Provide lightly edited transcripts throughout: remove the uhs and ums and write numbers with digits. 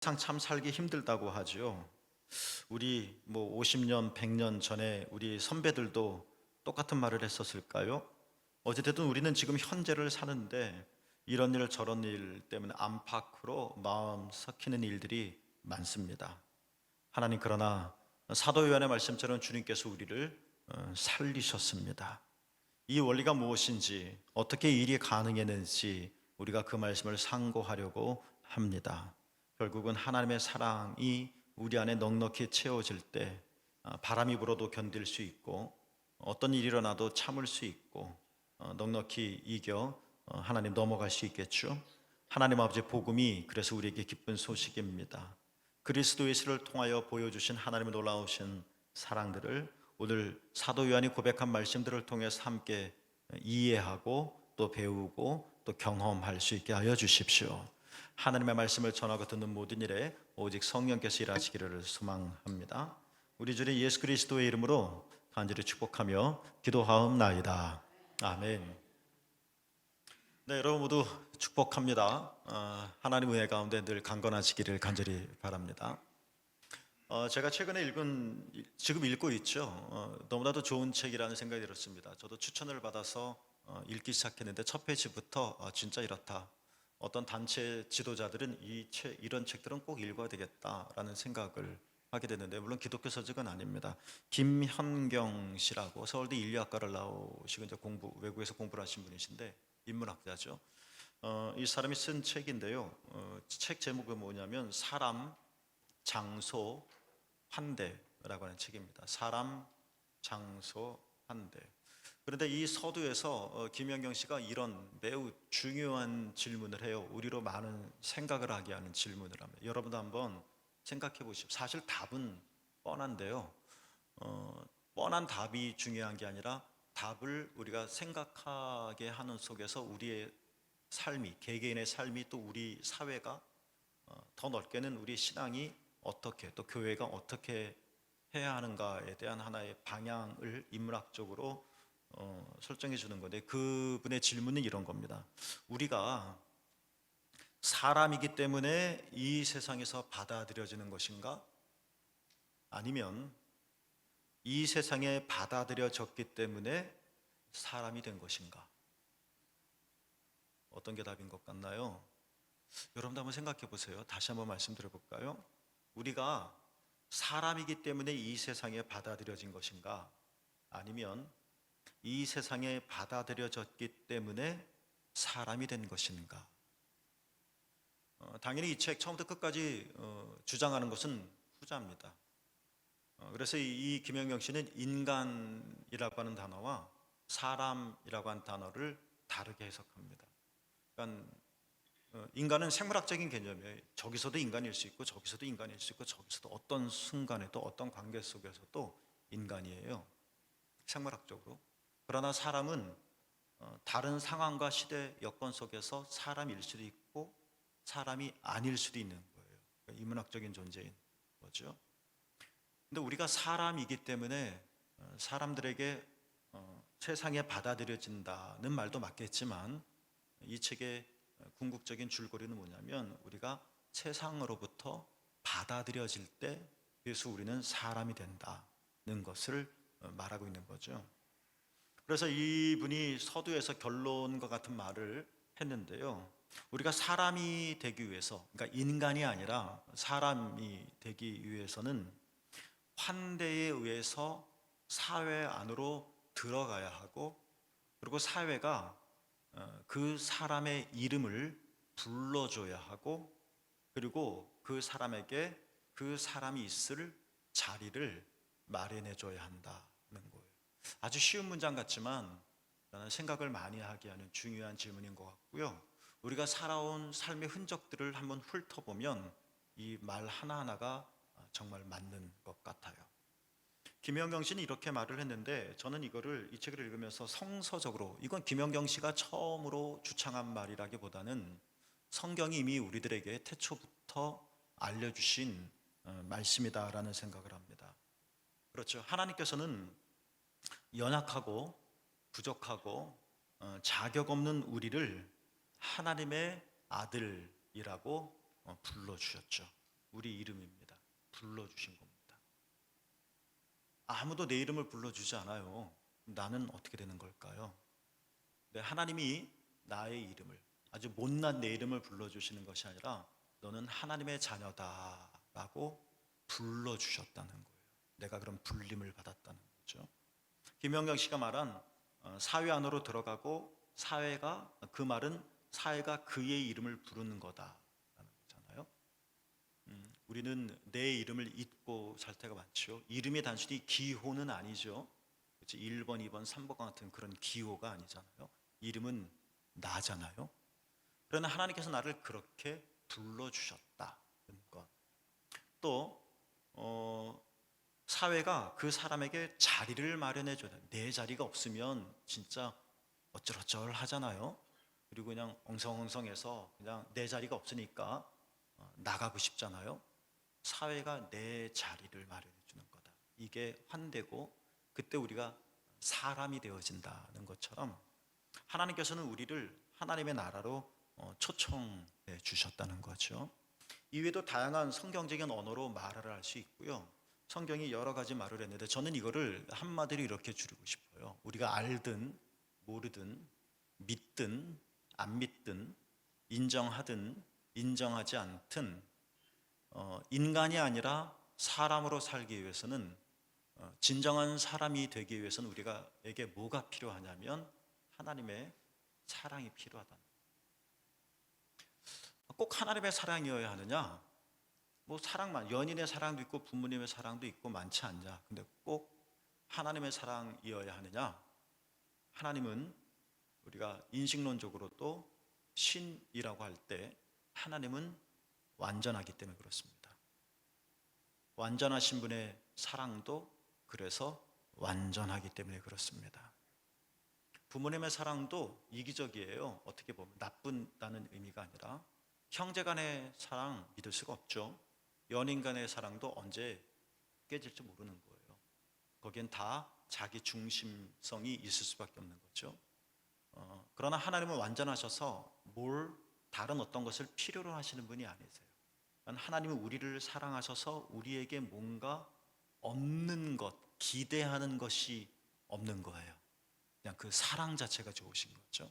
세상 참 살기 힘들다고 하죠. 우리 50년, 100년 전에 우리 선배들도 똑같은 말을 했었을까요? 어찌됐든 우리는 지금 현재를 사는데 이런 일 저런 일 때문에 안팎으로 마음 섞이는 일들이 많습니다. 하나님, 그러나 사도 요한의 말씀처럼 주님께서 우리를 살리셨습니다. 이 원리가 무엇인지, 어떻게 일이 가능했는지 우리가 그 말씀을 상고하려고 합니다. 결국은 하나님의 사랑이 우리 안에 넉넉히 채워질 때 바람이 불어도 견딜 수 있고, 어떤 일이 일어나도 참을 수 있고, 넉넉히 이겨 하나님 넘어갈 수 있겠죠. 하나님 아버지 복음이 그래서 우리에게 기쁜 소식입니다. 그리스도 예수를 통하여 보여주신 하나님의 놀라우신 사랑들을 오늘 사도 요한이 고백한 말씀들을 통해서 함께 이해하고 또 배우고 또 경험할 수 있게 하여 주십시오. 하나님의 말씀을 전하고 듣는 모든 일에 오직 성령께서 일하시기를 소망합니다. 우리 주님 예수 그리스도의 이름으로 간절히 축복하며 기도하옵나이다. 아멘. 네, 여러분 모두 축복합니다. 하나님 은혜 가운데 늘 강건하시기를 간절히 바랍니다. 제가 최근에 지금 읽고 있죠. 너무나도 좋은 책이라는 생각이 들었습니다. 저도 추천을 받아서 읽기 시작했는데 첫 페이지부터 진짜 이렇다. 어떤 단체 지도자들은 이런 책들은 꼭 읽어야 되겠다라는 생각을 하게 됐는데, 물론 기독교 서적은 아닙니다. 김현경 씨라고 서울대 인류학과를 나오시고 이제 외국에서 공부를 하신 분이신데 인문학자죠. 이 사람이 쓴 책인데요. 책 제목은 뭐냐면 사람, 장소, 환대라고 하는 책입니다. 사람, 장소, 환대. 그런데 이 서두에서 김연경 씨가 이런 매우 중요한 질문을 해요. 우리로 많은 생각을 하게 하는 질문을 합니다. 여러분도 한번 생각해 보십시오. 사실 답은 뻔한데요. 뻔한 답이 중요한 게 아니라 답을 우리가 생각하게 하는 속에서 우리의 삶이, 개개인의 삶이 또 우리 사회가 더 넓게는 우리 신앙이 어떻게 또 교회가 어떻게 해야 하는가에 대한 하나의 방향을 인문학적으로 설정해 주는 건데, 그분의 질문은 이런 겁니다. 우리가 사람이기 때문에 이 세상에서 받아들여지는 것인가? 아니면 이 세상에 받아들여졌기 때문에 사람이 된 것인가? 어떤 게 답인 것 같나요? 여러분도 한번 생각해 보세요. 다시 한번 말씀드려 볼까요? 우리가 사람이기 때문에 이 세상에 받아들여진 것인가? 아니면 이 세상에 받아들여졌기 때문에 사람이 된 것인가? 당연히 이 책 처음부터 끝까지 주장하는 것은 후자입니다. 그래서 이 김영경 씨는 인간이라고 하는 단어와 사람이라고 하는 단어를 다르게 해석합니다. 그러니까 인간은 생물학적인 개념이에요. 저기서도 인간일 수 있고 저기서도 인간일 수 있고 저기서도 어떤 순간에 또 어떤 관계 속에서 또 인간이에요. 생물학적으로. 그러나 사람은 다른 상황과 시대 여건 속에서 사람일 수도 있고 사람이 아닐 수도 있는 거예요. 그러니까 인문학적인 존재인 거죠. 근데 우리가 사람이기 때문에 사람들에게 세상에 받아들여진다는 말도 맞겠지만, 이 책의 궁극적인 줄거리는 뭐냐면 우리가 세상으로부터 받아들여질 때 그래서 우리는 사람이 된다는 것을 말하고 있는 거죠. 그래서 이분이 서두에서 결론과 같은 말을 했는데요. 우리가 사람이 되기 위해서, 그러니까 인간이 아니라 사람이 되기 위해서는 환대에 의해서 사회 안으로 들어가야 하고, 그리고 사회가 그 사람의 이름을 불러줘야 하고, 그리고 그 사람에게 그 사람이 있을 자리를 마련해 줘야 한다는 거예요. 아주 쉬운 문장 같지만 저는 생각을 많이 하게 하는 중요한 질문인 것 같고요. 우리가 살아온 삶의 흔적들을 한번 훑어보면 이 말 하나하나가 정말 맞는 것 같아요. 김연경 씨는 이렇게 말을 했는데, 저는 이 책을 읽으면서 성서적으로 이건 김연경 씨가 처음으로 주창한 말이라기보다는 성경이 이미 우리들에게 태초부터 알려주신 말씀이다라는 생각을 합니다. 그렇죠. 하나님께서는 연약하고 부족하고 자격 없는 우리를 하나님의 아들이라고 불러주셨죠. 우리 이름입니다. 불러주신 겁니다. 아무도 내 이름을 불러주지 않아요. 나는 어떻게 되는 걸까요? 네, 하나님이 나의 이름을, 아주 못난 내 이름을 불러주시는 것이 아니라 너는 하나님의 자녀다라고 불러주셨다는 거예요. 내가 그런 불림을 받았다는 거죠. 김영경 씨가 말한 사회 안으로 들어가고 사회가, 그 말은 사회가 그의 이름을 부르는 거다라는 거잖아요. 우리는 내 이름을 잊고 살 때가 많죠. 이름이 단순히 기호는 아니죠. 그렇지? 1번, 2번, 3번 같은 그런 기호가 아니잖아요. 이름은 나잖아요. 그러나 하나님께서 나를 그렇게 불러주셨다는 것. 또 사회가 그 사람에게 자리를 마련해 줘야 돼요. 내 자리가 없으면 진짜 어쩔어쩔 하잖아요. 그리고 그냥 엉성엉성해서 그냥 내 자리가 없으니까 나가고 싶잖아요. 사회가 내 자리를 마련해 주는 거다. 이게 환대고, 그때 우리가 사람이 되어진다는 것처럼 하나님께서는 우리를 하나님의 나라로 초청해 주셨다는 거죠. 이외에도 다양한 성경적인 언어로 말을 할 수 있고요. 성경이 여러 가지 말을 했는데 저는 이거를 한마디로 이렇게 줄이고 싶어요. 우리가 알든 모르든 믿든 안 믿든 인정하든 인정하지 않든 인간이 아니라 사람으로 살기 위해서는, 진정한 사람이 되기 위해서는 우리가에게 뭐가 필요하냐면 하나님의 사랑이 필요하다. 꼭 하나님의 사랑이어야 하느냐? 뭐 사랑만, 연인의 사랑도 있고 부모님의 사랑도 있고 많지 않냐? 근데 꼭 하나님의 사랑이어야 하느냐? 하나님은 우리가 인식론적으로도 신이라고 할 때 하나님은 완전하기 때문에 그렇습니다. 완전하신 분의 사랑도 그래서 완전하기 때문에 그렇습니다. 부모님의 사랑도 이기적이에요. 어떻게 보면 나쁜다는 의미가 아니라 형제 간의 사랑 믿을 수가 없죠. 연인 간의 사랑도 언제 깨질지 모르는 거예요. 거기엔 다 자기 중심성이 있을 수밖에 없는 거죠. 그러나 하나님은 완전하셔서 다른 어떤 것을 필요로 하시는 분이 아니세요. 하나님은 우리를 사랑하셔서 우리에게 뭔가 없는 것, 기대하는 것이 없는 거예요. 그냥 그 사랑 자체가 좋으신 거죠.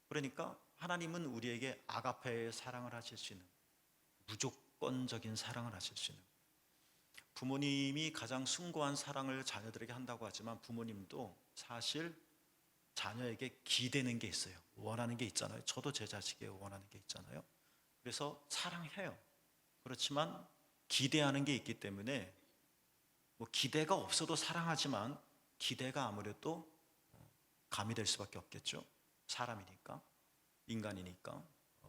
그러니까 하나님은 우리에게 아가페의 사랑을 하실 수 있는, 무조건적인 사랑을 하실 수 있는, 부모님이 가장 숭고한 사랑을 자녀들에게 한다고 하지만 부모님도 사실 자녀에게 기대는 게 있어요. 원하는 게 있잖아요. 저도 제 자식에게 원하는 게 있잖아요. 그래서 사랑해요. 그렇지만 기대하는 게 있기 때문에, 뭐 기대가 없어도 사랑하지만 기대가 아무래도 가미될 수밖에 없겠죠. 사람이니까, 인간이니까,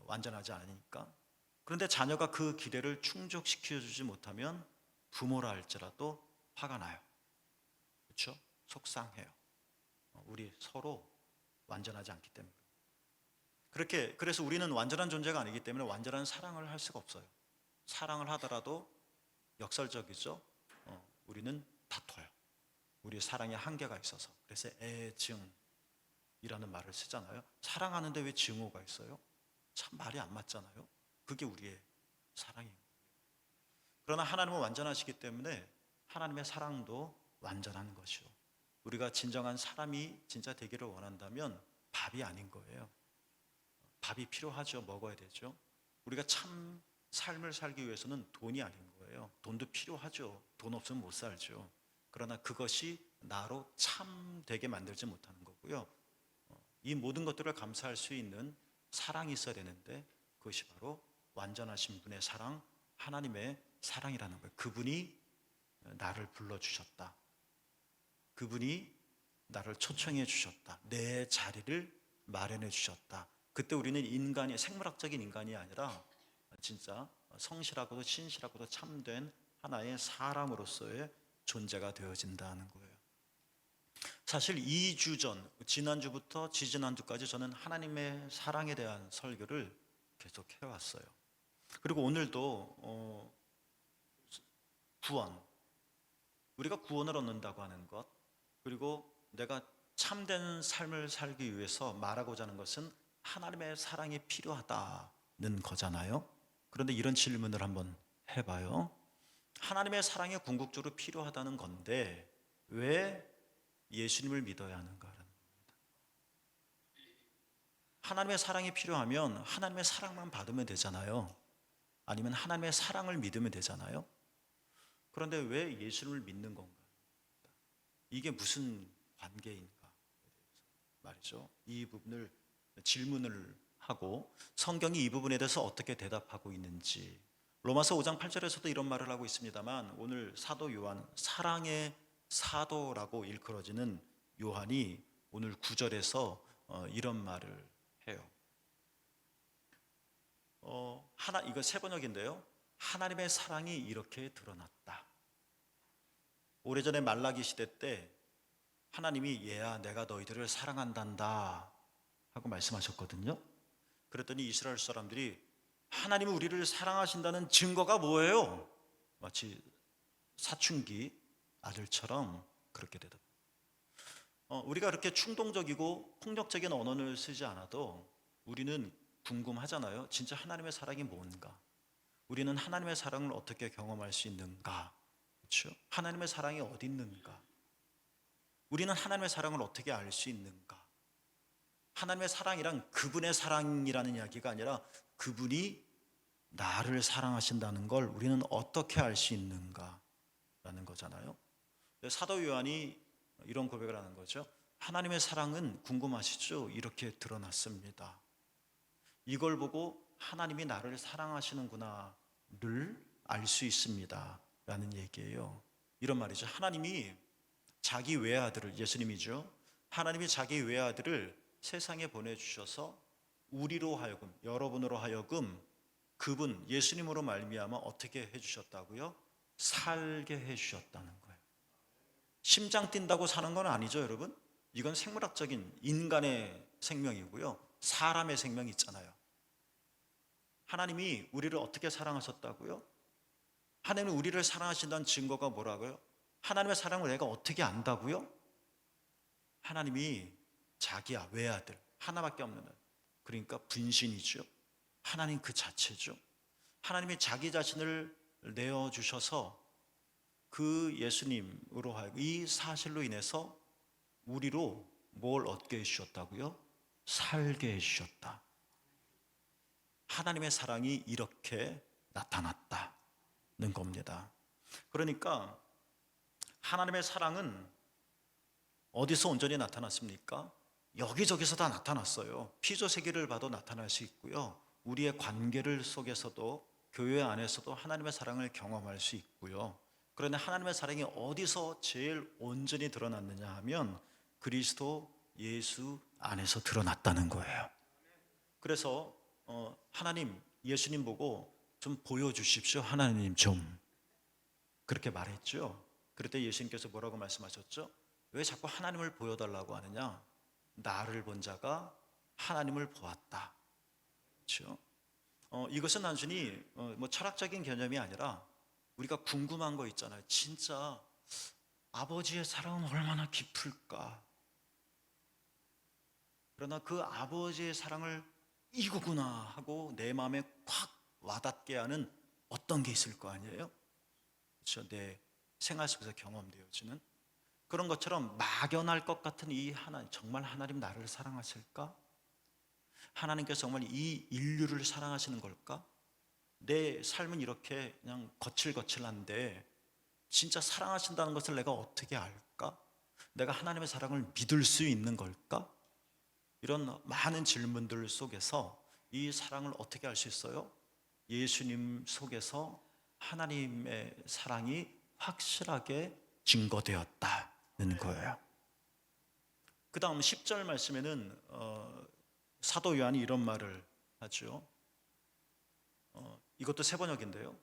완전하지 않으니까. 그런데 자녀가 그 기대를 충족시켜주지 못하면 부모라 할지라도 화가 나요. 그렇죠? 속상해요. 우리 서로 완전하지 않기 때문에. 그래서 우리는 완전한 존재가 아니기 때문에 완전한 사랑을 할 수가 없어요. 사랑을 하더라도 역설적이죠. 우리는 다퉈요. 우리 사랑에 한계가 있어서. 그래서 애증이라는 말을 쓰잖아요. 사랑하는데 왜 증오가 있어요? 참 말이 안 맞잖아요. 그게 우리의 사랑이에요. 그러나 하나님은 완전하시기 때문에 하나님의 사랑도 완전한 것이요. 우리가 진정한 사람이 진짜 되기를 원한다면 밥이 아닌 거예요. 밥이 필요하죠. 먹어야 되죠. 우리가 참 삶을 살기 위해서는 돈이 아닌 거예요. 돈도 필요하죠. 돈 없으면 못 살죠. 그러나 그것이 나로 참 되게 만들지 못하는 거고요. 이 모든 것들을 감사할 수 있는 사랑이 있어야 되는데 그것이 바로 완전하신 분의 사랑, 하나님의 사랑이라는 거예요. 그분이 나를 불러주셨다. 그분이 나를 초청해 주셨다. 내 자리를 마련해 주셨다. 그때 우리는 인간이, 생물학적인 인간이 아니라 진짜 성실하고도 신실하고도 참된 하나의 사람으로서의 존재가 되어진다는 거예요. 사실 2주 전, 지난주부터 지지난주까지 저는 하나님의 사랑에 대한 설교를 계속 해왔어요. 그리고 오늘도 구원, 우리가 구원을 얻는다고 하는 것, 그리고 내가 참된 삶을 살기 위해서 말하고자 하는 것은 하나님의 사랑이 필요하다는 거잖아요. 그런데 이런 질문을 한번 해봐요. 하나님의 사랑이 궁극적으로 필요하다는 건데 왜 예수님을 믿어야 하는가? 하나님의 사랑이 필요하면 하나님의 사랑만 받으면 되잖아요. 아니면 하나님의 사랑을 믿으면 되잖아요. 그런데 왜 예수를 믿는 건가? 이게 무슨 관계인가 말이죠. 이 부분을 질문을 하고 성경이 이 부분에 대해서 어떻게 대답하고 있는지, 로마서 5장 8절에서도 이런 말을 하고 있습니다만, 오늘 사도 요한, 사랑의 사도라고 일컬어지는 요한이 오늘 9절에서 이런 말을 해요. 이거 세 번역인데요. 하나님의 사랑이 이렇게 드러났다. 오래전에 말라기 시대 때 하나님이 얘야 내가 너희들을 사랑한단다 하고 말씀하셨거든요. 그랬더니 이스라엘 사람들이 하나님이 우리를 사랑하신다는 증거가 뭐예요? 마치 사춘기 아들처럼 그렇게 대답. 우리가 그렇게 충동적이고 폭력적인 언어를 쓰지 않아도 우리는 궁금하잖아요. 진짜 하나님의 사랑이 뭔가? 우리는 하나님의 사랑을 어떻게 경험할 수 있는가? 그렇죠? 하나님의 사랑이 어디 있는가? 우리는 하나님의 사랑을 어떻게 알 수 있는가? 하나님의 사랑이란 그분의 사랑이라는 이야기가 아니라 그분이 나를 사랑하신다는 걸 우리는 어떻게 알 수 있는가? 라는 거잖아요. 사도 요한이 이런 고백을 하는 거죠. 하나님의 사랑은 궁금하시죠? 이렇게 드러났습니다. 이걸 보고 하나님이 나를 사랑하시는구나를 알 수 있습니다 라는 얘기예요. 이런 말이죠. 하나님이 자기 외아들을, 예수님이죠, 하나님이 자기 외아들을 세상에 보내주셔서 우리로 하여금, 여러분으로 하여금 그분 예수님으로 말미암아 어떻게 해주셨다고요? 살게 해주셨다는 거예요. 심장 뛴다고 사는 건 아니죠, 여러분. 이건 생물학적인 인간의 생명이고요, 사람의 생명이 있잖아요. 하나님이 우리를 어떻게 사랑하셨다고요? 하나님은 우리를 사랑하신다는 증거가 뭐라고요? 하나님의 사랑을 내가 어떻게 안다고요? 하나님이 자기 외아들 하나밖에 없는, 그러니까 분신이죠. 하나님 그 자체죠. 하나님이 자기 자신을 내어주셔서 그 예수님으로 하여금 이 사실로 인해서 우리로 뭘 얻게 해주셨다고요? 살게 해주셨다. 하나님의 사랑이 이렇게 나타났다는 겁니다. 그러니까 하나님의 사랑은 어디서 온전히 나타났습니까? 여기저기서 다 나타났어요. 피조세계를 봐도 나타날 수 있고요, 우리의 관계를 속에서도, 교회 안에서도 하나님의 사랑을 경험할 수 있고요. 그런데 하나님의 사랑이 어디서 제일 온전히 드러났느냐 하면 그리스도 예수 안에서 드러났다는 거예요. 그래서 하나님, 예수님 보고 좀 보여주십시오 하나님 좀, 그렇게 말했죠. 그럴 때 예수님께서 뭐라고 말씀하셨죠? 왜 자꾸 하나님을 보여달라고 하느냐? 나를 본 자가 하나님을 보았다. 그렇죠? 이것은 단순히 뭐 철학적인 개념이 아니라 우리가 궁금한 거 있잖아요. 진짜 아버지의 사랑은 얼마나 깊을까? 그러나 그 아버지의 사랑을 이거구나 하고 내 마음에 콱 와닿게 하는 어떤 게 있을 거 아니에요? 그렇죠? 내 생활 속에서 경험되어지는 그런 것처럼 막연할 것 같은 이 하나님, 정말 하나님 나를 사랑하실까? 하나님께서 정말 이 인류를 사랑하시는 걸까? 내 삶은 이렇게 그냥 거칠거칠한데 진짜 사랑하신다는 것을 내가 어떻게 알까? 내가 하나님의 사랑을 믿을 수 있는 걸까? 이런 많은 질문들 속에서 이 사랑을 어떻게 알 수 있어요? 예수님 속에서 하나님의 사랑이 확실하게 증거되었다는 거예요. 그 다음 10절 말씀에는 사도 요한이 이런 말을 하죠. 이것도 세 번역인데요,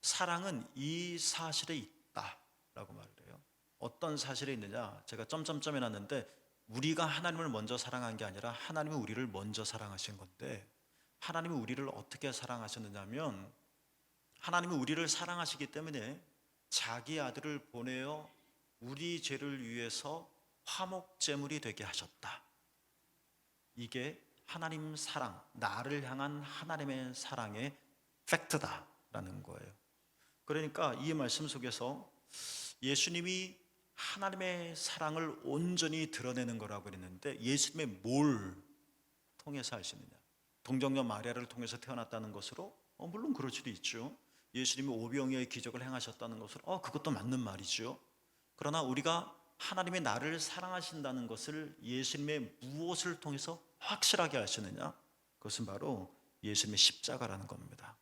사랑은 이 사실에 있다라고 말을 해요. 어떤 사실에 있느냐, 제가 점점점 해놨는데 우리가 하나님을 먼저 사랑한 게 아니라 하나님이 우리를 먼저 사랑하신 건데, 하나님이 우리를 어떻게 사랑하셨느냐면 하나님이 우리를 사랑하시기 때문에 자기 아들을 보내어 우리 죄를 위해서 화목제물이 되게 하셨다. 이게 하나님 사랑, 나를 향한 하나님의 사랑의 팩트다라는 거예요. 그러니까 이 말씀 속에서 예수님이 하나님의 사랑을 온전히 드러내는 거라고 그랬는데 예수님의 뭘 통해서 하시느냐? 동정녀 마리아를 통해서 태어났다는 것으로 물론 그럴 수도 있죠. 예수님이 오병이어의 기적을 행하셨다는 것으로 그것도 맞는 말이죠. 그러나 우리가 하나님의 나를 사랑하신다는 것을 예수님의 무엇을 통해서 확실하게 하시느냐? 그것은 바로 예수님의 십자가라는 겁니다.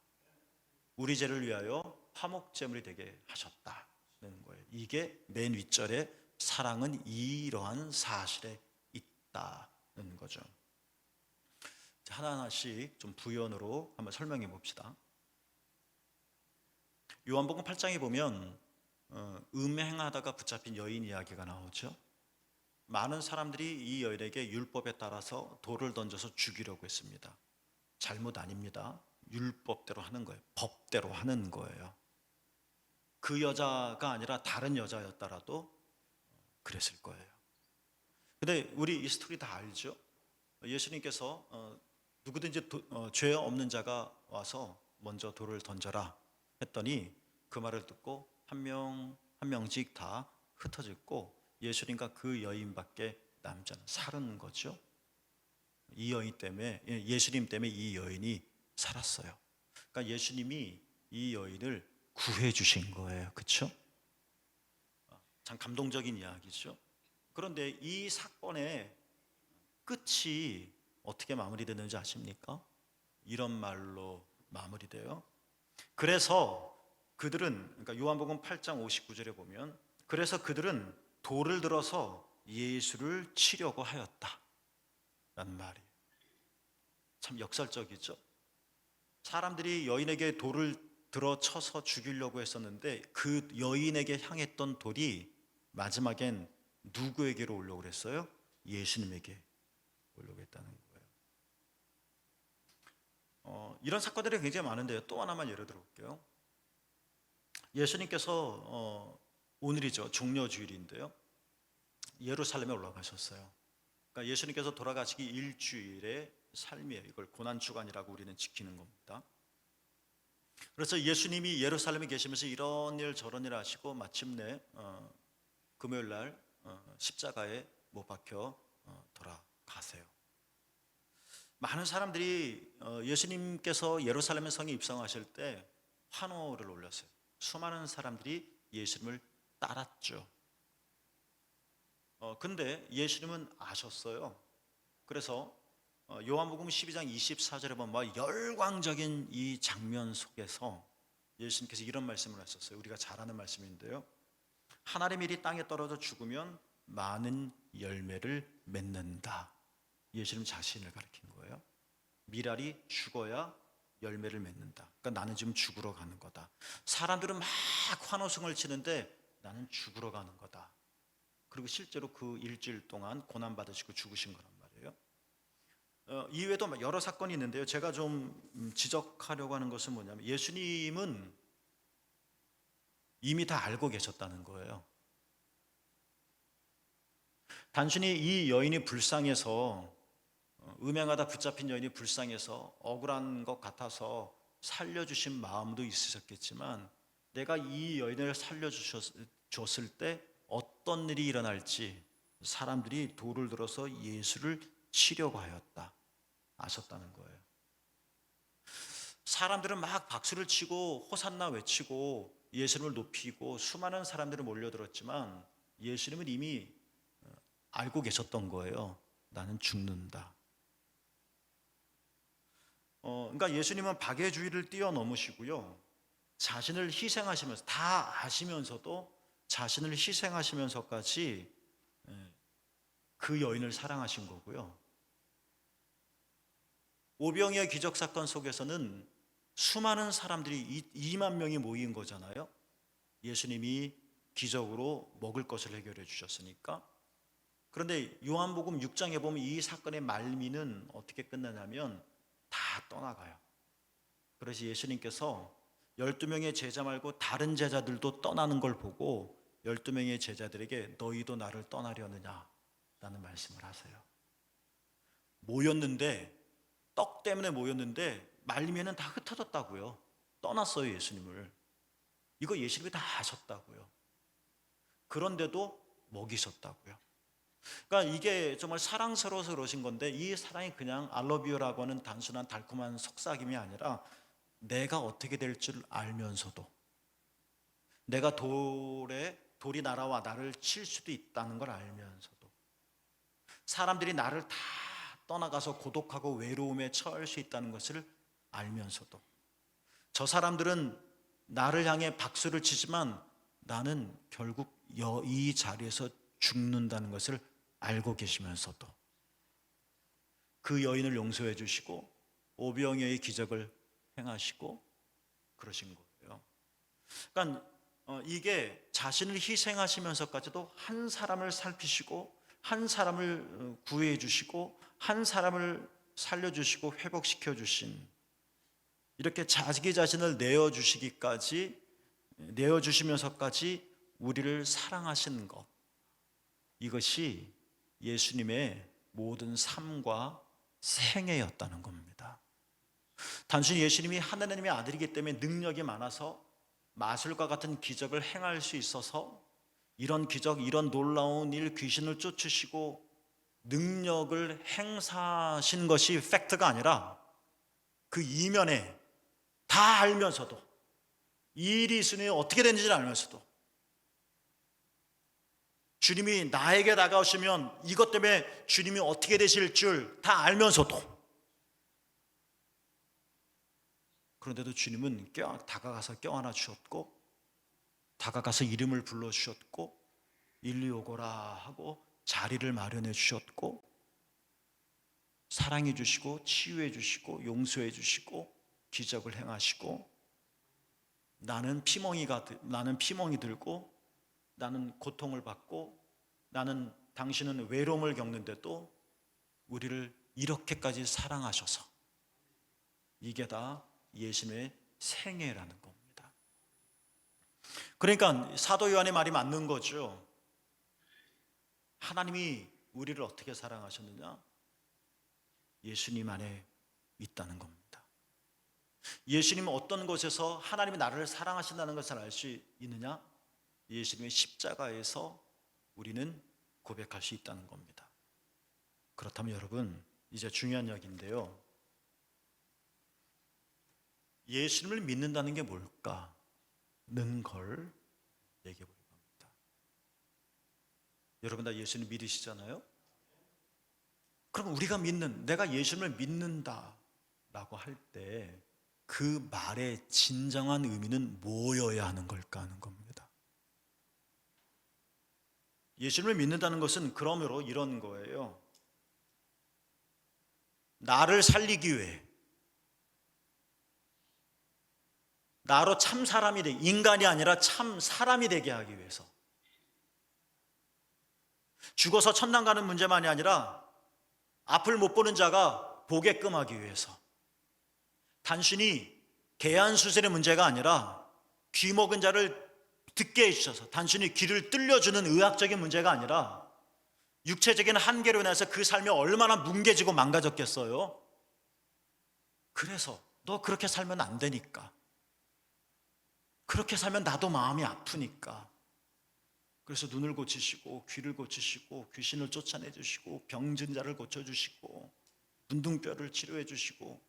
우리 죄를 위하여 화목제물이 되게 하셨다는 거예요. 이게 맨 윗절에 사랑은 이러한 사실에 있다는 거죠. 하나하나씩 좀 부연으로 한번 설명해 봅시다. 요한복음 8장에 보면 음행하다가 붙잡힌 여인 이야기가 나오죠. 많은 사람들이 이 여인에게 율법에 따라서 돌을 던져서 죽이려고 했습니다. 잘못 아닙니다. 율법대로 하는 거예요. 법대로 하는 거예요. 그 여자가 아니라 다른 여자였더라도 그랬을 거예요. 근데 우리 이 스토리 다 알죠? 예수님께서 누구든지 죄 없는 자가 와서 먼저 돌을 던져라 했더니 그 말을 듣고 한 명 한 명씩 다 흩어졌고 예수님과 그 여인밖에 남지 않은 살은 거죠. 이 여인 때문에 예수님 때문에 이 여인이 살았어요. 그러니까 예수님이 이 여인을 구해 주신 거예요. 그렇죠? 참 감동적인 이야기죠. 그런데 이 사건의 끝이 어떻게 마무리되는지 아십니까? 이런 말로 마무리돼요. 그래서 그들은 그러니까 요한복음 8장 59절에 보면 그래서 그들은 돌을 들어서 예수를 치려고 하였다 라는 말이에요. 참 역설적이죠. 사람들이 여인에게 돌을 들어 쳐서 죽이려고 했었는데 그 여인에게 향했던 돌이 마지막엔 누구에게로 오려고 그랬어요? 예수님에게 오려고 했다는 거예요. 이런 사건들이 굉장히 많은데요. 또 하나만 예를 들어볼게요. 예수님께서 오늘이죠. 종려주일인데요. 예루살렘에 올라가셨어요. 그러니까 예수님께서 돌아가시기 일주일의 삶이에요. 이걸 고난주간이라고 우리는 지키는 겁니다. 그래서 예수님이 예루살렘에 계시면서 이런 일 저런 일 하시고 마침내 금요일 날 십자가에 못 박혀 돌아가세요. 많은 사람들이 예수님께서 예루살렘 성에 입성하실 때 환호를 올렸어요. 수많은 사람들이 예수님을 따랐죠. 근데 예수님은 아셨어요. 그래서 요한복음 12장 24절에 보면 열광적인 이 장면 속에서 예수님께서 이런 말씀을 하셨어요. 우리가 잘 아는 말씀인데요. 하나님의 일이 땅에 떨어져 죽으면 많은 열매를 맺는다. 예수님 자신을 가리킨 거예요. 미랄이 죽어야 열매를 맺는다. 그러니까 나는 지금 죽으러 가는 거다. 사람들은 막 환호성을 치는데 나는 죽으러 가는 거다. 그리고 실제로 그 일주일 동안 고난 받으시고 죽으신 거란 말이에요. 이외에도 여러 사건이 있는데요. 제가 좀 지적하려고 하는 것은 뭐냐면 예수님은 이미 다 알고 계셨다는 거예요. 단순히 이 여인이 불쌍해서 음행하다 붙잡힌 여인이 불쌍해서 억울한 것 같아서 살려주신 마음도 있으셨겠지만 내가 이 여인을 살려주셨을 때 어떤 일이 일어날지 사람들이 돌을 들어서 예수를 치려고 하였다 아셨다는 거예요. 사람들은 막 박수를 치고 호산나 외치고 예수님을 높이고 수많은 사람들이 몰려들었지만 예수님은 이미 알고 계셨던 거예요. 나는 죽는다. 그러니까 예수님은 박애주의를 뛰어넘으시고요. 자신을 희생하시면서 다 아시면서도 자신을 희생하시면서까지 그 여인을 사랑하신 거고요. 오병이어 기적 사건 속에서는 수많은 사람들이 2만 명이 모인 거잖아요. 예수님이 기적으로 먹을 것을 해결해 주셨으니까. 그런데 요한복음 6장에 보면 이 사건의 말미는 어떻게 끝나냐면 다 떠나가요. 그래서 예수님께서 12명의 제자 말고 다른 제자들도 떠나는 걸 보고 12명의 제자들에게 너희도 나를 떠나려느냐 라는 말씀을 하세요. 모였는데 떡 때문에 모였는데 말미에는 다 흩어졌다고요. 떠났어요 예수님을. 이거 예수님이 다 아셨다고요. 그런데도 먹이셨다고요. 그러니까 이게 정말 사랑스러워서 그러신 건데, 이 사랑이 그냥 I love you라고 하는 단순한 달콤한 속삭임이 아니라 내가 어떻게 될 줄 알면서도, 내가 돌이 날아와 나를 칠 수도 있다는 걸 알면서도, 사람들이 나를 다 떠나가서 고독하고 외로움에 처할 수 있다는 것을 알면서도, 저 사람들은 나를 향해 박수를 치지만 나는 결국 이 자리에서 죽는다는 것을 알고 계시면서도 그 여인을 용서해 주시고 오병이어의 기적을 행하시고 그러신 거예요. 그러니까 이게 자신을 희생하시면서까지도 한 사람을 살피시고 한 사람을 구해 주시고 한 사람을 살려 주시고 회복시켜 주신, 이렇게 자기 자신을 내어 주시면서까지 우리를 사랑하신 것, 이것이 예수님의 모든 삶과 생애였다는 겁니다. 단순히 예수님이 하나님의 아들이기 때문에 능력이 많아서 마술과 같은 기적을 행할 수 있어서 이런 기적, 이런 놀라운 일, 귀신을 쫓으시고 능력을 행사하신 것이 팩트가 아니라, 그 이면에 다 알면서도, 이 일이 있으니 어떻게 되는지를 알면서도, 주님이 나에게 다가오시면 이것 때문에 주님이 어떻게 되실 줄 다 알면서도, 그런데도 주님은 다가가서 껴안아 주셨고, 다가가서 이름을 불러 주셨고, 일리 오거라 하고 자리를 마련해 주셨고, 사랑해 주시고 치유해 주시고 용서해 주시고 기적을 행하시고, 나는 피멍이 들고 나는 고통을 받고 당신은 외로움을 겪는데도 우리를 이렇게까지 사랑하셔서, 이게 다 예수님의 생애라는 겁니다. 그러니까 사도 요한의 말이 맞는 거죠. 하나님이 우리를 어떻게 사랑하셨느냐? 예수님 안에 있다는 겁니다. 예수님은 어떤 곳에서 하나님이 나를 사랑하신다는 것을 알 수 있느냐? 예수님의 십자가에서 우리는 고백할 수 있다는 겁니다. 그렇다면 여러분, 이제 중요한 이야기인데요, 예수님을 믿는다는 게 뭘까는 걸 얘기해 보려고 합니다. 여러분 다 예수님 믿으시잖아요? 그럼 우리가 내가 예수님을 믿는다라고 할 때 그 말의 진정한 의미는 뭐여야 하는 걸까 하는 겁니다. 예수님을 믿는다는 것은 그러므로 이런 거예요. 나를 살리기 위해, 나로 참 사람이 인간이 아니라 참 사람이 되게 하기 위해서, 죽어서 천당 가는 문제만이 아니라 앞을 못 보는 자가 보게끔 하기 위해서, 단순히 개안수술의 문제가 아니라 귀 먹은 자를 듣게 해주셔서, 단순히 귀를 뚫려주는 의학적인 문제가 아니라 육체적인 한계로 인해서 그 삶이 얼마나 뭉개지고 망가졌겠어요. 그래서 너 그렇게 살면 안 되니까, 그렇게 살면 나도 마음이 아프니까, 그래서 눈을 고치시고 귀를 고치시고 귀신을 쫓아내 주시고 병든 자를 고쳐주시고 문둥뼈를 치료해 주시고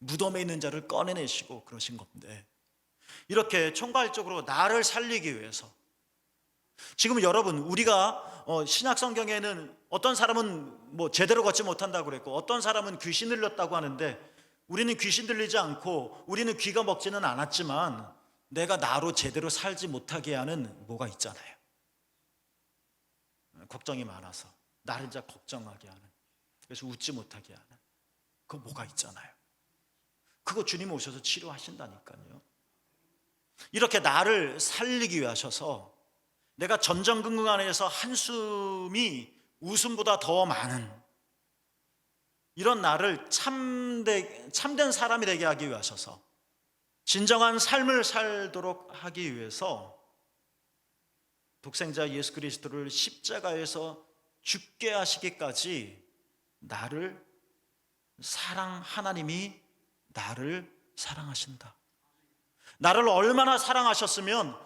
무덤에 있는 자를 꺼내내시고 그러신 건데, 이렇게 총괄적으로 나를 살리기 위해서, 지금 여러분 우리가 신약 성경에는 어떤 사람은 제대로 걷지 못한다고 그랬고 어떤 사람은 귀신 들렸다고 하는데, 우리는 귀신 들리지 않고 우리는 귀가 먹지는 않았지만 내가 나로 제대로 살지 못하게 하는 뭐가 있잖아요. 걱정이 많아서 나를 이제 걱정하게 하는, 그래서 웃지 못하게 하는 그 뭐가 있잖아요. 그거 주님 오셔서 치료하신다니까요. 이렇게 나를 살리기 위해 하셔서 내가 전전긍긍 안에서 한숨이 웃음보다 더 많은 이런 나를 참된 사람이 되게 하기 위해 하셔서, 진정한 삶을 살도록 하기 위해서 독생자 예수 그리스도를 십자가에서 죽게 하시기까지 하나님이 나를 사랑하신다. 나를 얼마나 사랑하셨으면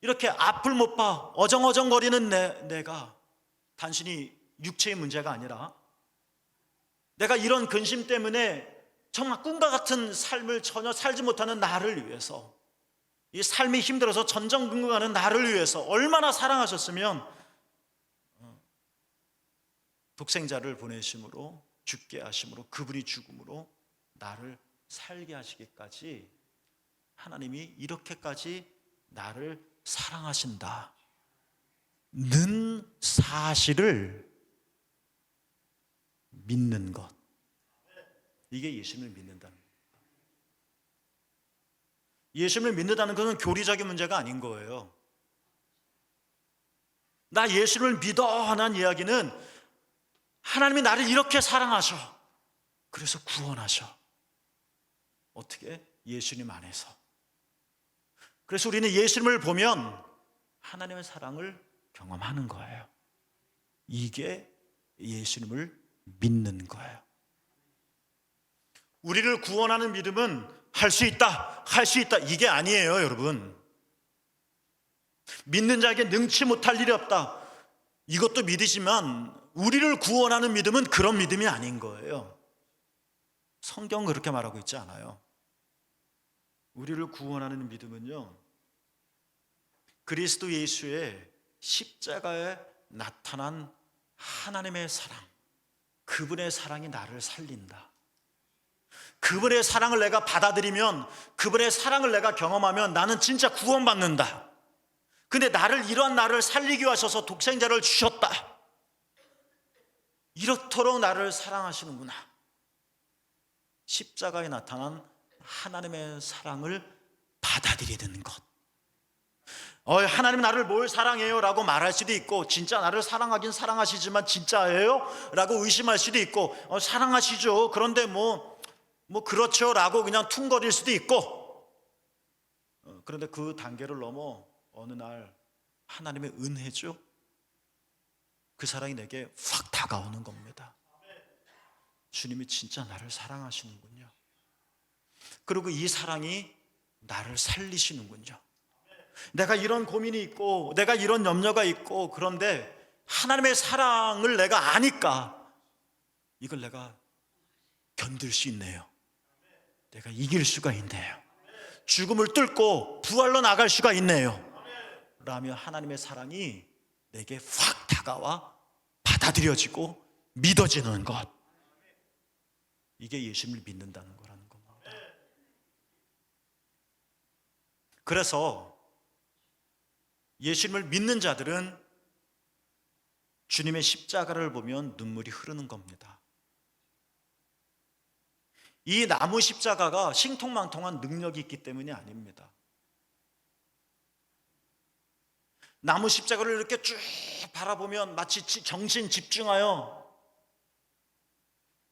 이렇게 앞을 못 봐 어정어정거리는 내가 단순히 육체의 문제가 아니라 내가 이런 근심 때문에 정말 꿈과 같은 삶을 전혀 살지 못하는 나를 위해서, 이 삶이 힘들어서 전전긍긍하는 나를 위해서 얼마나 사랑하셨으면 독생자를 보내심으로, 죽게 하심으로, 그분이 죽음으로 나를 살게 하시기까지 하나님이 이렇게까지 나를 사랑하신다는 사실을 믿는 것, 이게 예수님을 믿는다는 거예요. 예수님을 믿는다는 것은 교리적인 문제가 아닌 거예요. 나 예수를 믿어 하는 이야기는 하나님이 나를 이렇게 사랑하셔, 그래서 구원하셔. 어떻게? 예수님 안에서. 그래서 우리는 예수님을 보면 하나님의 사랑을 경험하는 거예요. 이게 예수님을 믿는 거예요. 우리를 구원하는 믿음은 할 수 있다, 할 수 있다, 이게 아니에요, 여러분. 믿는 자에게 능치 못할 일이 없다, 이것도 믿으지만 우리를 구원하는 믿음은 그런 믿음이 아닌 거예요. 성경은 그렇게 말하고 있지 않아요. 우리를 구원하는 믿음은요, 그리스도 예수의 십자가에 나타난 하나님의 사랑, 그분의 사랑이 나를 살린다. 그분의 사랑을 내가 받아들이면, 그분의 사랑을 내가 경험하면 나는 진짜 구원받는다. 근데 이러한 나를 살리기 위하셔서 독생자를 주셨다. 이렇도록 나를 사랑하시는구나. 십자가에 나타난 하나님의 사랑을 받아들이는 것. 하나님 나를 뭘 사랑해요? 라고 말할 수도 있고, 진짜 나를 사랑하긴 사랑하시지만 진짜예요? 라고 의심할 수도 있고, 사랑하시죠. 그런데 뭐 그렇죠. 라고 그냥 퉁거릴 수도 있고, 그런데 그 단계를 넘어 어느 날 하나님의 은혜죠. 그 사랑이 내게 확 다가오는 겁니다. 주님이 진짜 나를 사랑하시는군요. 그리고 이 사랑이 나를 살리시는군요. 내가 이런 고민이 있고, 내가 이런 염려가 있고, 그런데 하나님의 사랑을 내가 아니까 이걸 내가 견딜 수 있네요. 내가 이길 수가 있네요. 죽음을 뚫고 부활로 나갈 수가 있네요. 라며 하나님의 사랑이 내게 확 다가와 받아들여지고 믿어지는 것, 이게 예수님을 믿는다는 거라는 겁니다. 그래서 예수님을 믿는 자들은 주님의 십자가를 보면 눈물이 흐르는 겁니다. 이 나무 십자가가 신통망통한 능력이 있기 때문이 아닙니다. 나무 십자가를 이렇게 쭉 바라보면 마치 정신 집중하여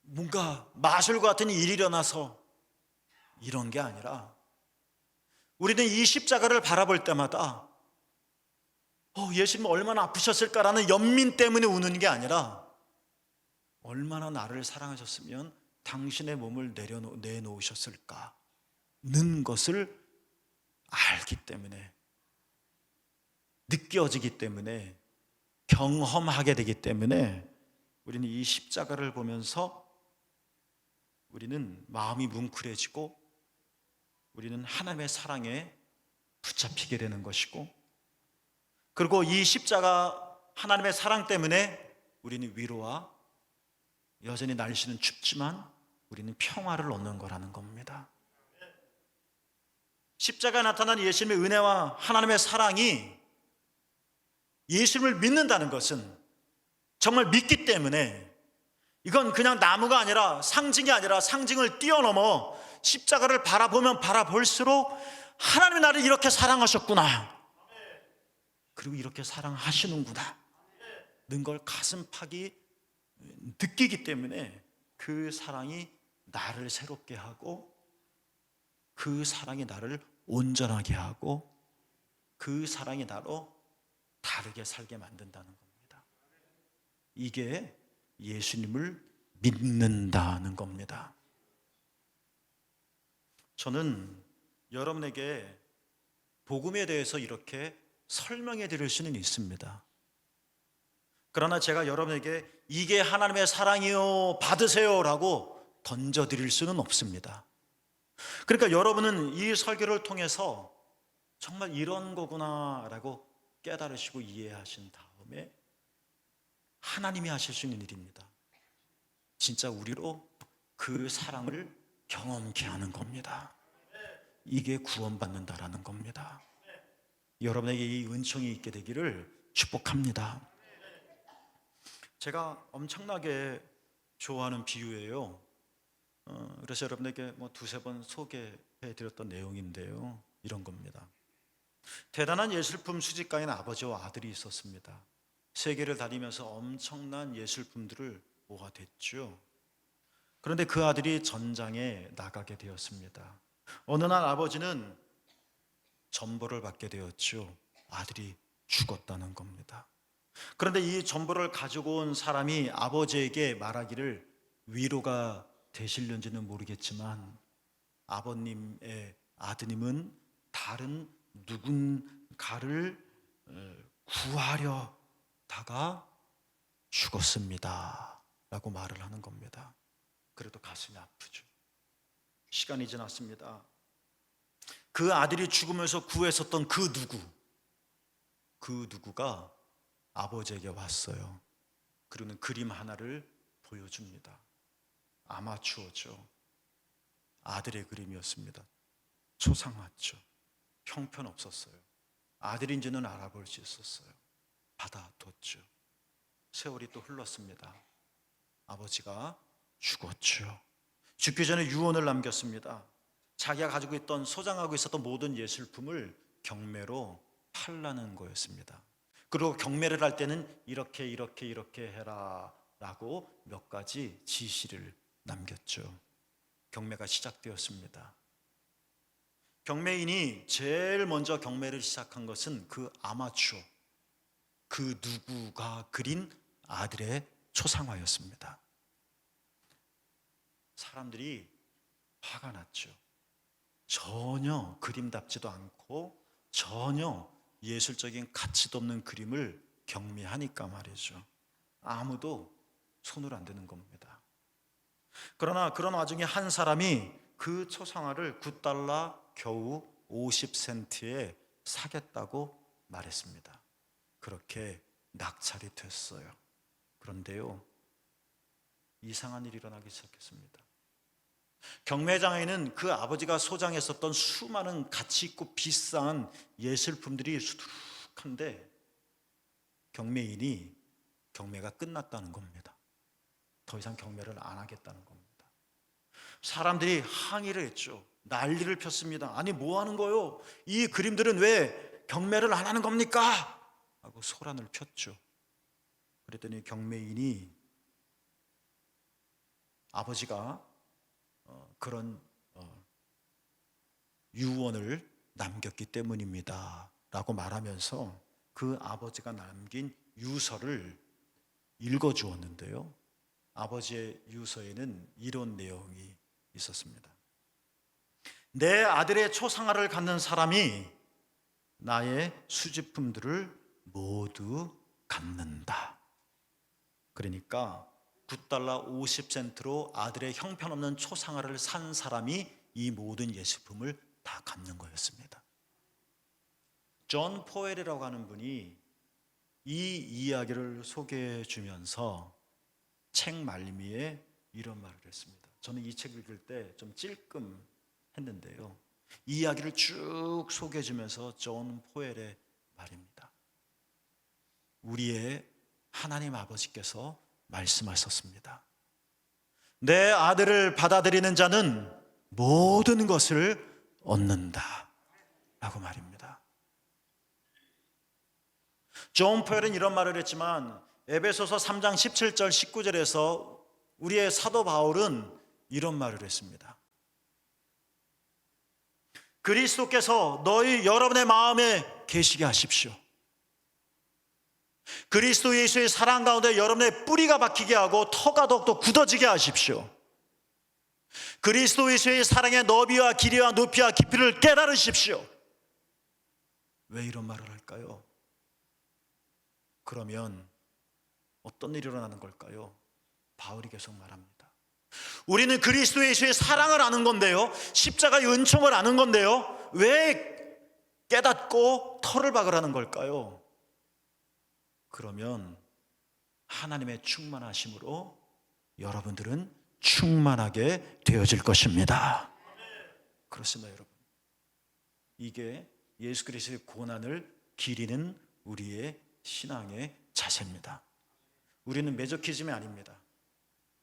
뭔가 마술과 같은 일이 일어나서 이런 게 아니라, 우리는 이 십자가를 바라볼 때마다 예수님 얼마나 아프셨을까라는 연민 때문에 우는 게 아니라, 얼마나 나를 사랑하셨으면 당신의 몸을 내놓으셨을까는 것을 알기 때문에, 느껴지기 때문에, 경험하게 되기 때문에 우리는 이 십자가를 보면서 우리는 마음이 뭉클해지고, 우리는 하나님의 사랑에 붙잡히게 되는 것이고, 그리고 이 십자가 하나님의 사랑 때문에 우리는 위로와, 여전히 날씨는 춥지만 우리는 평화를 얻는 거라는 겁니다. 십자가에 나타난 예수님의 은혜와 하나님의 사랑이, 예수님을 믿는다는 것은 정말 믿기 때문에, 이건 그냥 나무가 아니라, 상징이 아니라 상징을 뛰어넘어 십자가를 바라보면 바라볼수록 하나님이 나를 이렇게 사랑하셨구나, 그리고 이렇게 사랑하시는구나 는 걸 가슴팍이 느끼기 때문에 그 사랑이 나를 새롭게 하고, 그 사랑이 나를 온전하게 하고, 그 사랑이 나로 다르게 살게 만든다는 겁니다. 이게 예수님을 믿는다는 겁니다. 저는 여러분에게 복음에 대해서 이렇게 설명해 드릴 수는 있습니다. 그러나 제가 여러분에게 이게 하나님의 사랑이요 받으세요 라고 던져 드릴 수는 없습니다. 그러니까 여러분은 이 설교를 통해서 정말 이런 거구나 라고 깨달으시고 이해하신 다음에 하나님이 하실 수 있는 일입니다. 진짜 우리로 그 사랑을 경험케 하는 겁니다. 이게 구원받는다라는 겁니다. 여러분에게 이 은총이 있게 되기를 축복합니다. 제가 엄청나게 좋아하는 비유예요. 그래서 여러분에게 두세 번 소개해 드렸던 내용인데요. 이런 겁니다. 대단한 예술품 수집가인 아버지와 아들이 있었습니다. 세계를 다니면서 엄청난 예술품들을 모아댔죠. 그런데 그 아들이 전장에 나가게 되었습니다. 어느 날 아버지는 전보를 받게 되었죠. 아들이 죽었다는 겁니다. 그런데 이 전보를 가지고 온 사람이 아버지에게 말하기를 위로가 되실는지는 모르겠지만 아버님의 아드님은 다른 누군가를 구하려다가 죽었습니다 라고 말을 하는 겁니다. 그래도 가슴이 아프죠. 시간이 지났습니다. 그 아들이 죽으면서 구했었던 그 누구가 아버지에게 왔어요. 그리고는 그림 하나를 보여줍니다. 아마추어죠. 아들의 그림이었습니다. 초상화죠. 형편없었어요. 아들인지는 알아볼 수 있었어요. 받아뒀죠. 세월이 또 흘렀습니다. 아버지가 죽었죠. 죽기 전에 유언을 남겼습니다. 자기가 가지고 있던 소장하고 있었던 모든 예술품을 경매로 팔라는 거였습니다. 그리고 경매를 할 때는 이렇게 해라 라고 몇 가지 지시를 남겼죠. 경매가 시작되었습니다. 경매인이 제일 먼저 경매를 시작한 것은 그 아마추어, 그 누구가 그린 아들의 초상화였습니다. 사람들이 화가 났죠. 전혀 그림답지도 않고 전혀 예술적인 가치도 없는 그림을 경매하니까 말이죠. 아무도 손을 안 대는 겁니다. 그러나 그런 와중에 한 사람이 그 초상화를 $9 겨우 50센트에 사겠다고 말했습니다. 그렇게 낙찰이 됐어요. 그런데요, 이상한 일이 일어나기 시작했습니다. 경매장에는 그 아버지가 소장했었던 수많은 가치 있고 비싼 예술품들이 수두룩한데 경매인이 경매가 끝났다는 겁니다. 더 이상 경매를 안 하겠다는 겁니다. 사람들이 항의를 했죠. 난리를 폈습니다. 아니 뭐 하는 거요? 이 그림들은 왜 경매를 안 하는 겁니까? 하고 소란을 폈죠. 그랬더니 경매인이 아버지가 그런 유언을 남겼기 때문입니다 라고 말하면서 그 아버지가 남긴 유서를 읽어주었는데요, 아버지의 유서에는 이런 내용이 있었습니다. 내 아들의 초상화를 갖는 사람이 나의 수집품들을 모두 갖는다. 그러니까 $9 50센트로 아들의 형편없는 초상화를 산 사람이 이 모든 예술품을 다 갖는 거였습니다. 존 포웰이라고 하는 분이 이 이야기를 소개해 주면서 책 말미에 이런 말을 했습니다. 저는 이 책 읽을 때 좀 찔끔 했는데요, 이 이야기를 쭉 소개해 주면서 존 포웰의 말입니다. 우리의 하나님 아버지께서 말씀하셨습니다. 내 아들을 받아들이는 자는 모든 것을 얻는다 라고 말입니다. 존 포웰은 이런 말을 했지만 에베소서 3장 17절 19절에서 우리의 사도 바울은 이런 말을 했습니다. 그리스도께서 여러분의 마음에 계시게 하십시오. 그리스도 예수의 사랑 가운데 여러분의 뿌리가 박히게 하고 터가 더욱더 굳어지게 하십시오. 그리스도 예수의 사랑의 너비와 길이와 높이와 깊이를 깨달으십시오. 왜 이런 말을 할까요? 그러면 어떤 일이 일어나는 걸까요? 바울이 계속 말합니다. 우리는 그리스도 예수의 사랑을 아는 건데요, 십자가의 은총을 아는 건데요, 왜 깨닫고 털을 박으라는 걸까요? 그러면 하나님의 충만하심으로 여러분들은 충만하게 되어질 것입니다. 그렇습니다, 여러분. 이게 예수 그리스도의 고난을 기리는 우리의 신앙의 자세입니다. 우리는 매저키즘이 아닙니다.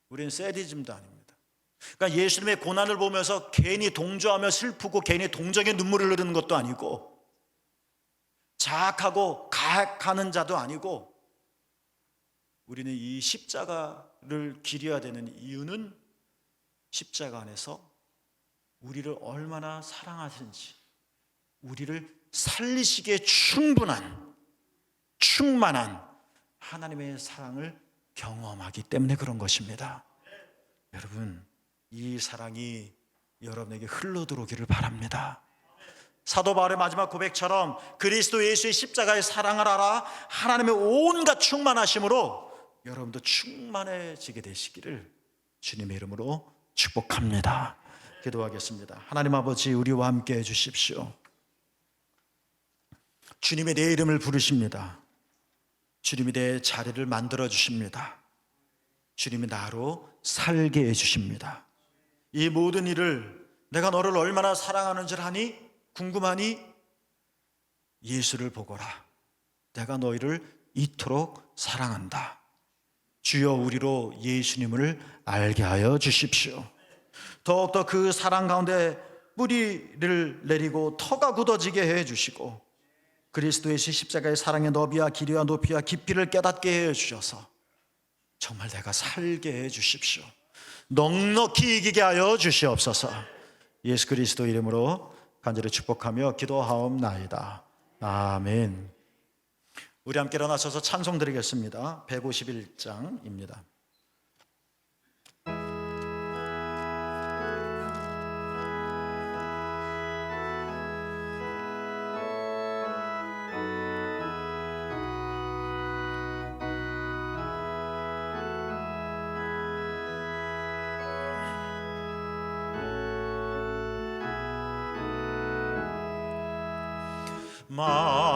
우리는 세디즘도 아닙니다. 그러니까 예수님의 고난을 보면서 괜히 동조하며 슬프고 괜히 동정의 눈물을 흐르는 것도 아니고, 자학하고 가학하는 자도 아니고, 우리는 이 십자가를 기려야 되는 이유는 십자가 안에서 우리를 얼마나 사랑하시는지, 우리를 살리시기에 충만한 하나님의 사랑을 경험하기 때문에 그런 것입니다. 여러분, 이 사랑이 여러분에게 흘러들어오기를 바랍니다. 사도 바울의 마지막 고백처럼 그리스도 예수의 십자가의 사랑을 알아 하나님의 온갖 충만하심으로 여러분도 충만해지게 되시기를 주님의 이름으로 축복합니다. 기도하겠습니다. 하나님 아버지, 우리와 함께 해주십시오. 주님이 내 이름을 부르십니다. 주님이 내 자리를 만들어 주십니다. 주님이 나로 살게 해주십니다. 이 모든 일을 내가 너를 얼마나 사랑하는지를 하니 궁금하니 예수를 보거라. 내가 너희를 이토록 사랑한다. 주여, 우리로 예수님을 알게 하여 주십시오. 더욱더 그 사랑 가운데 뿌리를 내리고 터가 굳어지게 해 주시고, 그리스도의 십자가의 사랑의 너비와 길이와 높이와 깊이를 깨닫게 해 주셔서 정말 내가 살게 해 주십시오. 넉넉히 이기게 하여 주시옵소서. 예수 그리스도 이름으로 간절히 축복하며 기도하옵나이다. 아멘. 우리 함께 일어나셔서 찬송 드리겠습니다. 151장입니다.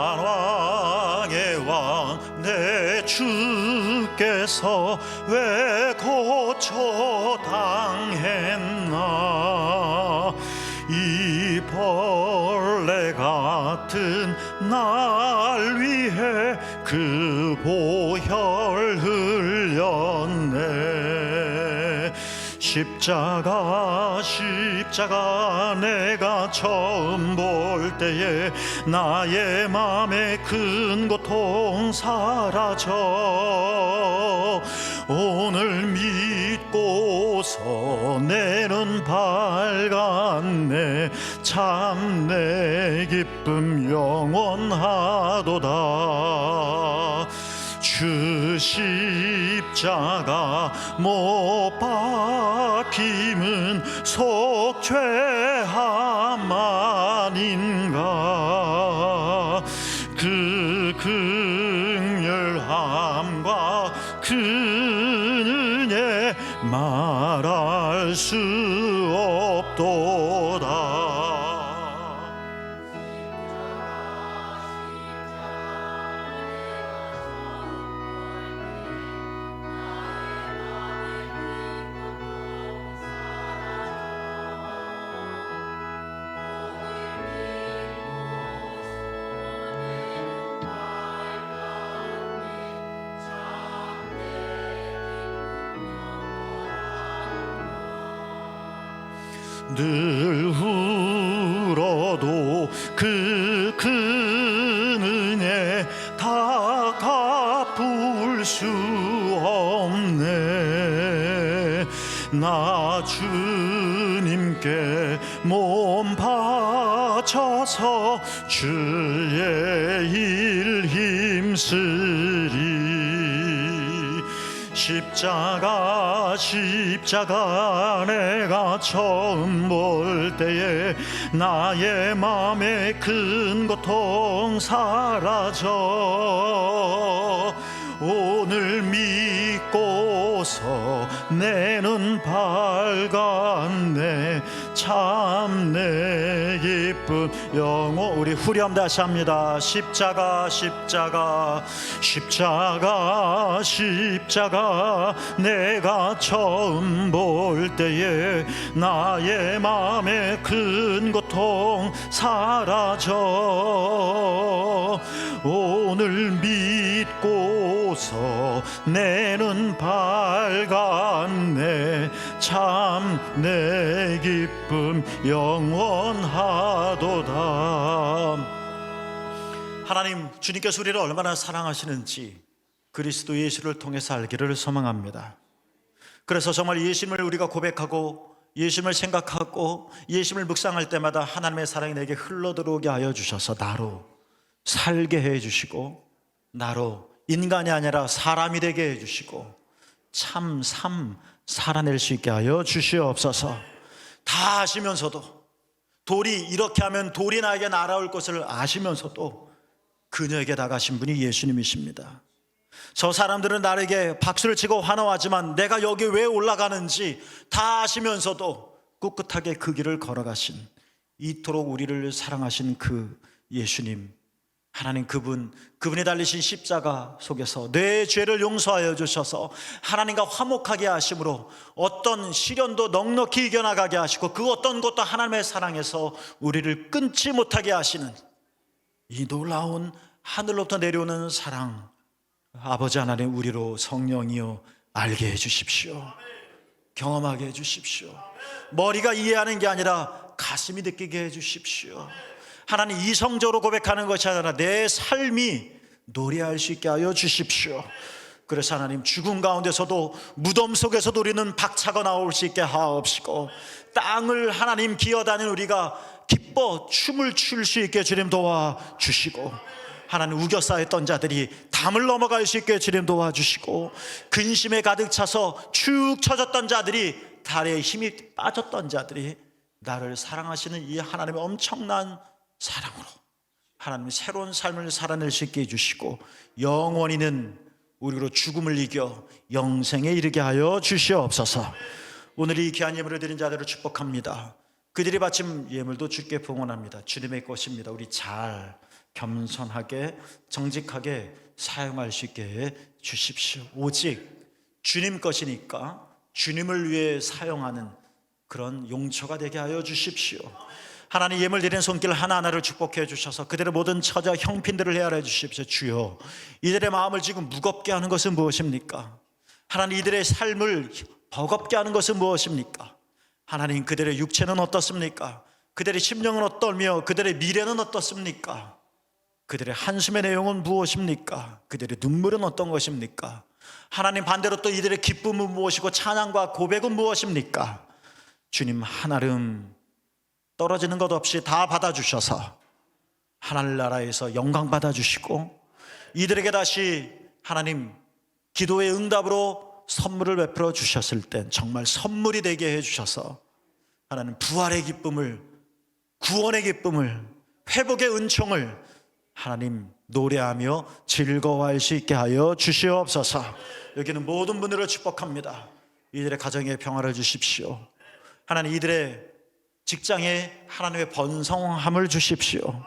만왕의 왕 내 주께서 왜 고초당했나. 이 벌레 같은 날 위해 그 보혈 흘렸네. 십자가 내가 처음 볼 때에 나의 맘에 큰 고통 사라져. 오늘 믿고서 내 눈 밝았네. 참 내 기쁨 영원하도다. 주 십자가 못 박힘은 속죄함 아닌가. 그 긍휼함과 그 은혜 말할 수 없도다. 늘 울어도 그 큰 은혜 다 갚을 수 없네. 나 주님께 몸 바쳐서 주의 일 힘쓰리. 십자가 십자가 내가 처음 볼 때에 나의 맘에 큰 고통 사라져 오늘 믿고서 내 눈 밝았네 참 내 기쁜 영혼. 우리 후렴 다시 합니다. 십자가 십자가 십자가 십자가 내가 처음 볼 때에 나의 맘에 큰 고통 사라져 오늘 믿고서 내 눈 밝았네 참 내 기쁨 영원하도다. 하나님, 주님께서 우리를 얼마나 사랑하시는지 그리스도 예수를 통해서 알기를 소망합니다. 그래서 정말 예수님을 우리가 고백하고 예수님을 생각하고 예수님을 묵상할 때마다 하나님의 사랑이 내게 흘러들어오게 하여 주셔서 나로 살게 해 주시고 나로 인간이 아니라 사람이 되게 해 주시고 참 삶 살아낼 수 있게 하여 주시옵소서. 다 아시면서도 돌이 이렇게 하면 돌이 나에게 날아올 것을 아시면서도 그녀에게 나가신 분이 예수님이십니다. 저 사람들은 나에게 박수를 치고 환호하지만 내가 여기 왜 올라가는지 다 아시면서도 꿋꿋하게 그 길을 걸어가신 이토록 우리를 사랑하신 그 예수님, 하나님 그분이 달리신 십자가 속에서 내 죄를 용서하여 주셔서 하나님과 화목하게 하심으로 어떤 시련도 넉넉히 이겨나가게 하시고 그 어떤 것도 하나님의 사랑에서 우리를 끊지 못하게 하시는 이 놀라운 하늘로부터 내려오는 사랑, 아버지 하나님 우리로 성령이여 알게 해 주십시오. 경험하게 해 주십시오. 머리가 이해하는 게 아니라 가슴이 느끼게 해 주십시오. 하나님, 이성적으로 고백하는 것이 아니라 내 삶이 노래할 수 있게 하여 주십시오. 그래서 하나님, 죽음 가운데서도 무덤 속에서도 우리는 박차고 나올 수 있게 하옵시고 땅을 하나님 기어다니는 우리가 기뻐 춤을 출 수 있게 주님 도와주시고 하나님, 우겨 쌓였던 자들이 담을 넘어갈 수 있게 주님 도와주시고 근심에 가득 차서 축 처졌던 자들이 다리에 힘이 빠졌던 자들이 나를 사랑하시는 이 하나님의 엄청난 사랑으로 하나님 새로운 삶을 살아낼 수 있게 해주시고 영원히는 우리로 죽음을 이겨 영생에 이르게 하여 주시옵소서. 오늘 이 귀한 예물을 드린 자들을 축복합니다. 그들이 바친 예물도 주께 봉헌합니다. 주님의 것입니다. 우리 잘 겸손하게 정직하게 사용할 수 있게 해 주십시오. 오직 주님 것이니까 주님을 위해 사용하는 그런 용처가 되게 하여 주십시오. 하나님, 예물 드리는 손길 하나하나를 축복해 주셔서 그들의 모든 처자 형편들을 헤아려 주십시오. 주여, 이들의 마음을 지금 무겁게 하는 것은 무엇입니까? 하나님, 이들의 삶을 버겁게 하는 것은 무엇입니까? 하나님, 그들의 육체는 어떻습니까? 그들의 심령은 어떠며 그들의 미래는 어떻습니까? 그들의 한숨의 내용은 무엇입니까? 그들의 눈물은 어떤 것입니까? 하나님, 반대로 또 이들의 기쁨은 무엇이고 찬양과 고백은 무엇입니까? 주님, 하나름 떨어지는 것 없이 다 받아주셔서 하늘나라에서 영광 받아주시고 이들에게 다시 하나님 기도의 응답으로 선물을 베풀어 주셨을 땐 정말 선물이 되게 해주셔서 하나님 부활의 기쁨을, 구원의 기쁨을, 회복의 은총을 하나님 노래하며 즐거워할 수 있게 하여 주시옵소서. 여기는 모든 분들을 축복합니다. 이들의 가정에 평화를 주십시오. 하나님, 이들의 직장에 하나님의 번성함을 주십시오.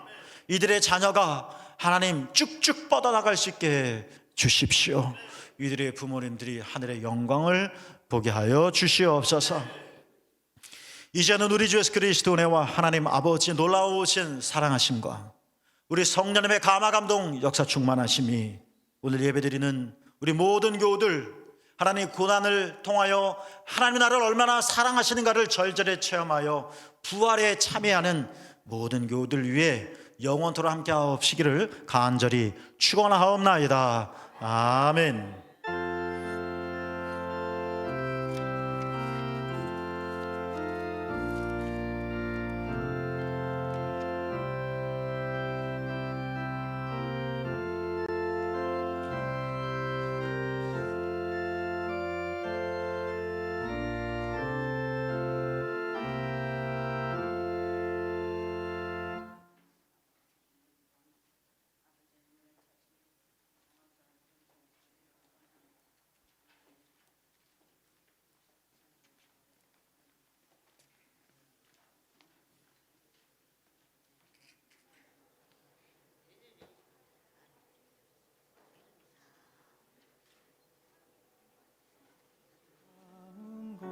이들의 자녀가 하나님 쭉쭉 뻗어나갈 수 있게 해 주십시오. 이들의 부모님들이 하늘의 영광을 보게 하여 주시옵소서. 이제는 우리 주 예수 그리스도 은혜와 하나님 아버지 놀라우신 사랑하심과 우리 성령님의 감화 감동 역사 충만하심이 오늘 예배드리는 우리 모든 교우들 하나님 고난을 통하여 하나님의 나라를 얼마나 사랑하시는가를 절절히 체험하여 부활에 참여하는 모든 교우들 위해 영원토록 함께 하옵시기를 간절히 축원하옵나이다. 아멘.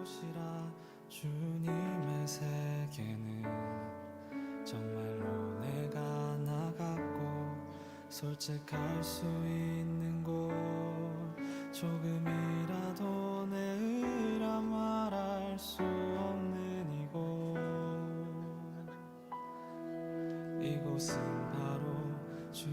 곳이라 주님의 세계는 정말로 내가 나갔고 솔직할 수 있는 곳 조금이라도 내 의라 말할 수 없는 이곳 이곳은